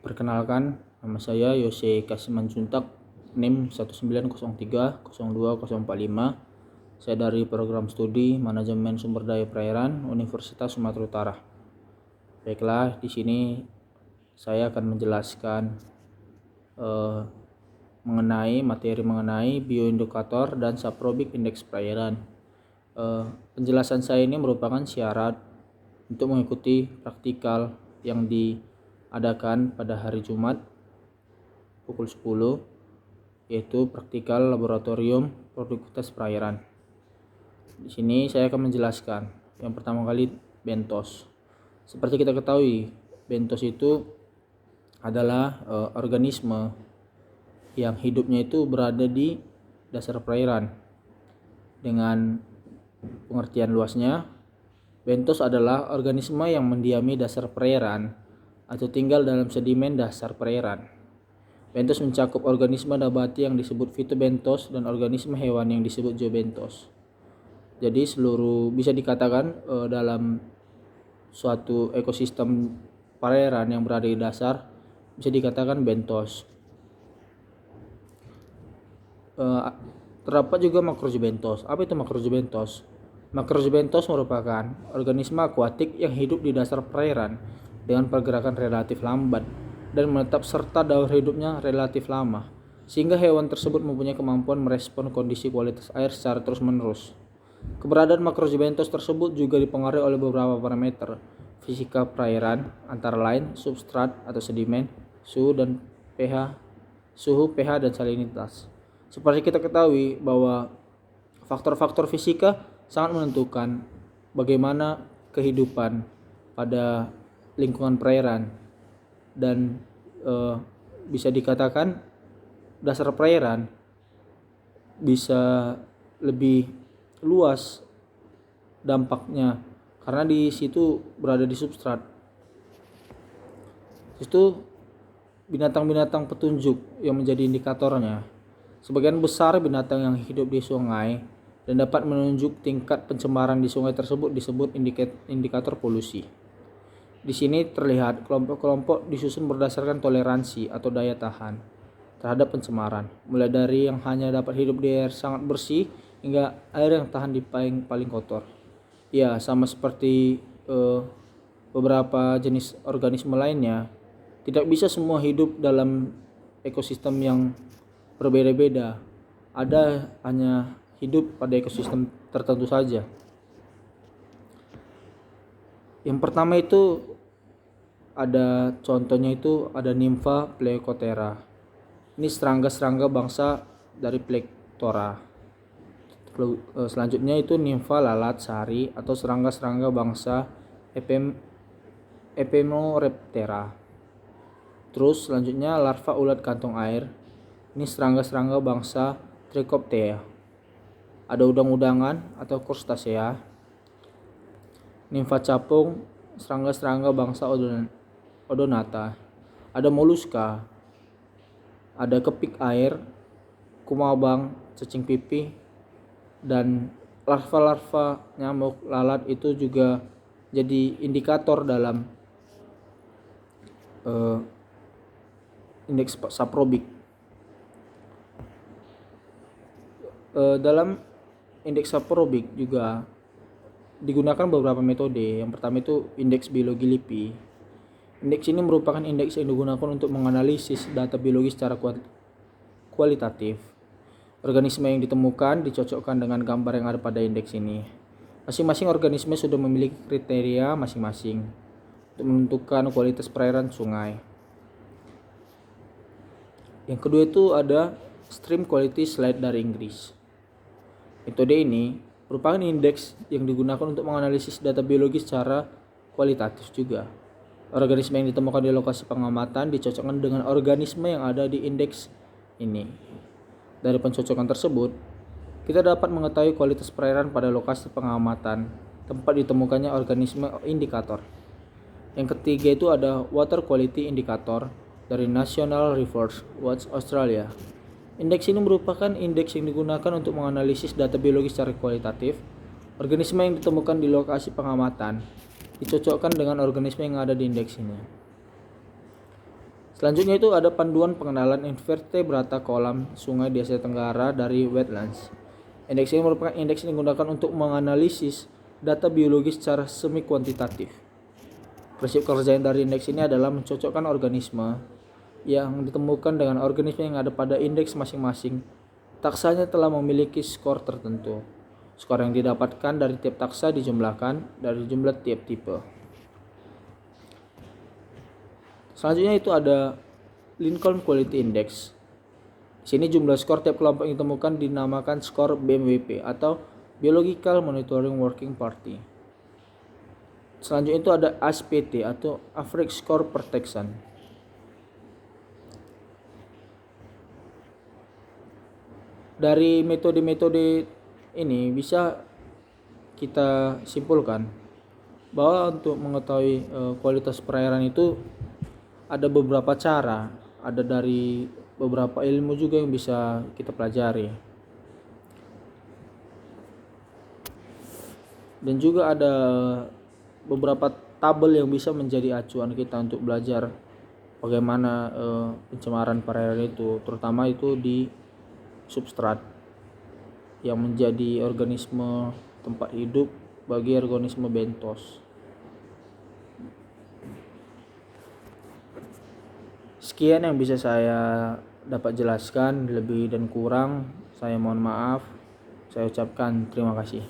Perkenalkan, nama saya Yose Kasimanjuntak, NIM 19030245. Saya dari program studi Manajemen Sumber Daya Perairan Universitas Sumatera Utara. Baiklah, di sini saya akan menjelaskan materi mengenai bioindikator dan saprobik indeks perairan. Penjelasan saya ini merupakan syarat untuk mengikuti praktikal yang diadakan pada hari Jumat pukul 10, yaitu praktikal laboratorium produktivitas perairan. Di sini saya akan menjelaskan yang pertama kali bentos. Seperti kita ketahui, bentos itu adalah organisme yang hidupnya itu berada di dasar perairan. Dengan pengertian luasnya, bentos adalah organisme yang mendiami dasar perairan atau tinggal dalam sedimen dasar perairan. Bentos mencakup organisme nabati yang disebut fitobentos dan organisme hewan yang disebut zoobentos. Jadi bisa dikatakan dalam suatu ekosistem perairan yang berada di dasar bisa dikatakan bentos. Terdapat juga makrozoobentos. Apa itu makrozoobentos? Makrozoobentos merupakan organisme akuatik yang hidup di dasar perairan dengan pergerakan relatif lambat dan menetap serta daur hidupnya relatif lama, sehingga hewan tersebut mempunyai kemampuan merespon kondisi kualitas air secara terus-menerus. Keberadaan makrozoobentos tersebut juga dipengaruhi oleh beberapa parameter fisika perairan, antara lain substrat atau sedimen, suhu, pH, dan salinitas. Seperti kita ketahui bahwa faktor-faktor fisika sangat menentukan bagaimana kehidupan pada lingkungan perairan, dan bisa dikatakan dasar perairan bisa lebih luas dampaknya karena di situ berada di substrat. Itu binatang-binatang petunjuk yang menjadi indikatornya. Sebagian besar binatang yang hidup di sungai dan dapat menunjuk tingkat pencemaran di sungai tersebut disebut indikator polusi. Di sini terlihat kelompok-kelompok disusun berdasarkan toleransi atau daya tahan terhadap pencemaran, mulai dari yang hanya dapat hidup di air sangat bersih hingga air yang tahan di paling kotor. Ya, sama seperti beberapa jenis organisme lainnya, tidak bisa semua hidup dalam ekosistem yang berbeda-beda. Ada hanya hidup pada ekosistem tertentu saja. Yang pertama itu ada contohnya, itu ada Nympha Plecothera. Ini serangga-serangga bangsa dari Plectora. Selanjutnya itu Nympha lalat sari atau serangga-serangga bangsa Epenorhaptera. Terus selanjutnya larva ulat kantong air. Ini serangga-serangga bangsa Trichoptea. Ada udang-udangan atau Crustacea. Nympha capung, serangga-serangga bangsa Odonata. Ada moluska. Ada kepik air, kumabang, cacing pipih, dan larva-larva nyamuk lalat itu juga jadi indikator dalam indeks saprobik. Dalam indeks saprobik juga digunakan beberapa metode. Yang pertama itu indeks biologi LIPI. Indeks ini merupakan indeks yang digunakan untuk menganalisis data biologi secara kualitatif. Organisme yang ditemukan dicocokkan dengan gambar yang ada pada indeks ini. Masing-masing organisme sudah memiliki kriteria masing-masing untuk menentukan kualitas perairan sungai. Yang kedua itu ada Stream Quality Slide dari Inggris. Metode ini merupakan indeks yang digunakan untuk menganalisis data biologi secara kualitatif juga. Organisme yang ditemukan di lokasi pengamatan dicocokkan dengan organisme yang ada di indeks ini. Dari pencocokan tersebut, kita dapat mengetahui kualitas perairan pada lokasi pengamatan tempat ditemukannya organisme indikator. Yang ketiga itu ada Water Quality Indicator dari National Research Watch Australia. Indeks ini merupakan indeks yang digunakan untuk menganalisis data biologi secara kualitatif. Organisme yang ditemukan di lokasi pengamatan dicocokkan dengan organisme yang ada di indeks ini. Selanjutnya itu ada panduan pengenalan invertebrata kolam sungai di Asia Tenggara dari Wetlands. Indeks ini merupakan indeks yang digunakan untuk menganalisis data biologis secara semi kuantitatif. Prinsip kerja dari indeks ini adalah mencocokkan organisme yang ditemukan dengan organisme yang ada pada indeks masing-masing. Taksanya telah memiliki skor tertentu. Skor yang didapatkan dari tiap taksa dijumlahkan dari jumlah tiap tipe. Selanjutnya itu ada Lincoln Quality Index. Di sini jumlah skor tiap kelompok yang ditemukan dinamakan skor BMWP atau Biological Monitoring Working Party. Selanjutnya itu ada ASPT atau Average Score Per Taxon. Dari metode-metode ini bisa kita simpulkan bahwa untuk mengetahui kualitas perairan itu ada beberapa cara, ada dari beberapa ilmu juga yang bisa kita pelajari. Dan juga ada beberapa tabel yang bisa menjadi acuan kita untuk belajar bagaimana pencemaran perairan itu, terutama itu di substrat yang menjadi organisme tempat hidup bagi organisme bentos. Sekian yang bisa saya dapat jelaskan, lebih dan kurang saya mohon maaf. Saya ucapkan terima kasih.